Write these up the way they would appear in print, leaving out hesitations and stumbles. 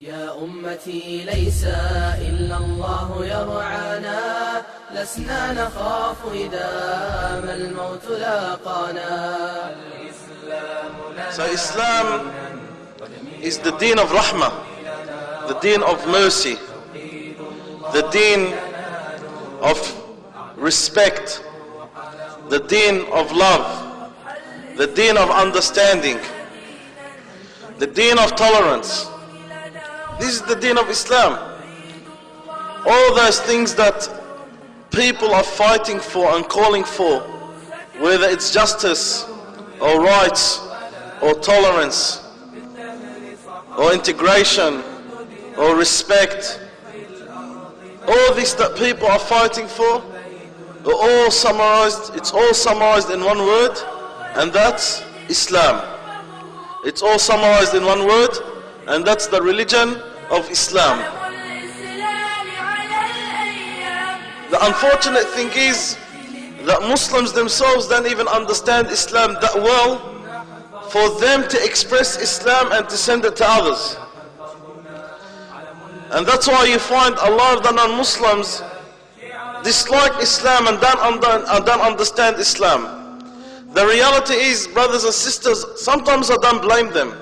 يا أمتي ليس إلا الله يرعانا، لسنا نخاف إذا ما الموت لاقانا. So Islam is the deen of rahmah, the deen of mercy, the deen of respect, the deen of love, the deen of understanding, the deen of tolerance. This is the deen of Islam. All those things that people are fighting for and calling for, whether it's justice or rights or tolerance or integration or respect, all this that people are fighting for, it's all summarized in one word, and that's Islam. It's all summarized in one word, and that's the religion of Islam. The unfortunate thing is that Muslims themselves don't even understand Islam that well for them to express Islam and to send it to others. And that's why you find a lot of the non-Muslims dislike Islam and don't understand Islam. The reality is, brothers and sisters, sometimes I don't blame them.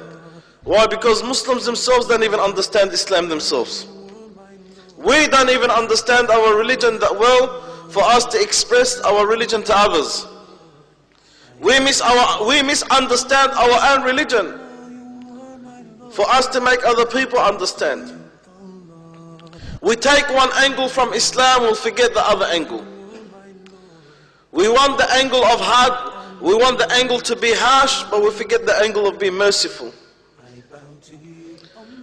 Why? Because Muslims themselves don't even understand Islam themselves. We don't even understand our religion that well for us to express our religion to others. We misunderstand our own religion for us to make other people understand. We take one angle from Islam, we'll forget the other angle. We want the angle of hard, we want the angle to be harsh, but we forget the angle of being merciful.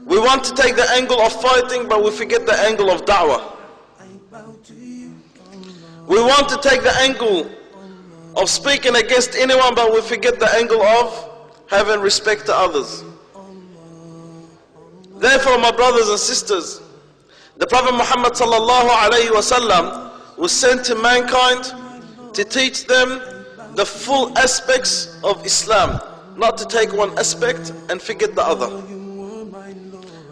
We want to take the angle of fighting, but we forget the angle of da'wah. We want to take the angle of speaking against anyone, but we forget the angle of having respect to others. Therefore, my brothers and sisters, the Prophet Muhammad sallallahu alaihi wasallam was sent to mankind to teach them the full aspects of Islam, not to take one aspect and forget the other.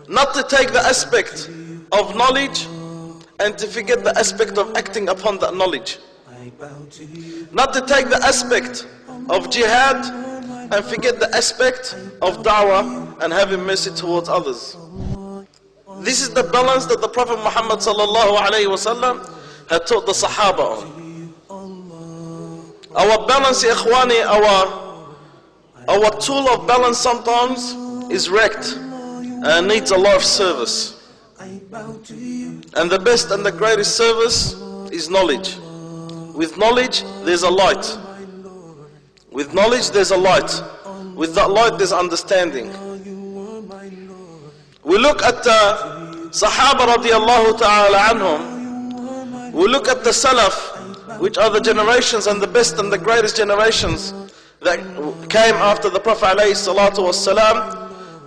Not to take the aspect of knowledge and to forget the aspect of acting upon that knowledge. Not to take the aspect of jihad and forget the aspect of da'wah and having mercy towards others. This is the balance that the Prophet Muhammad sallallahu alaihi wasallam had taught the Sahaba on. Our balance, ikhwani, our tool of balance sometimes is wrecked and needs a lot of service. And the best and the greatest service is knowledge. With knowledge there's a light. With knowledge there's a light. With that light there's understanding. We look at the Sahaba radiallahu ta'ala anhum. We look at the Salaf, which are the generations and the best and the greatest generations that came after the Prophet alayhi salatu was salam.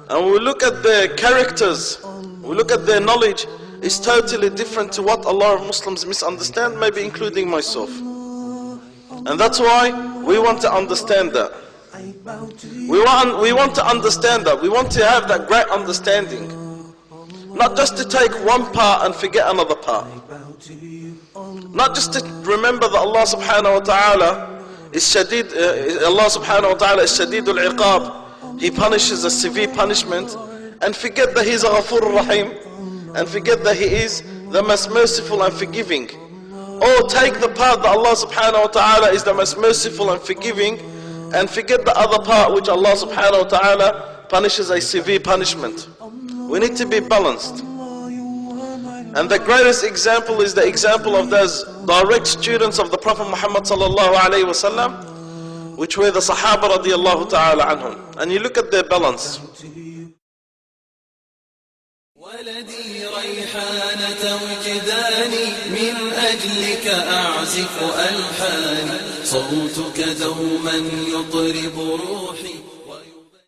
And we look at their characters, we look at their knowledge, it's totally different to what a lot of Muslims misunderstand, maybe including myself. And that's why we want to understand that. We want to understand that. We want to have that great understanding. Not just to take one part and forget another part. Not just to remember that Allah subhanahu wa ta'ala is shadid, Allah subhanahu wa ta'ala is shadidul iqab. He punishes a severe punishment, and forget that He's a Ghafur Rahim, and forget that He is the most merciful and forgiving. Or take the part that Allah subhanahu wa ta'ala is the most merciful and forgiving, and forget the other part which Allah subhanahu wa ta'ala punishes a severe punishment. We need to be balanced. And the greatest example is the example of those direct students of the Prophet Muhammad sallallahu alaihi wasallam, which were the Sahaba radiallahu ta'ala anhum. And you look at their balance. ولدي ريحانة وجداني من أجلك أعزف ألحاني صوتك دوما يطرب روحي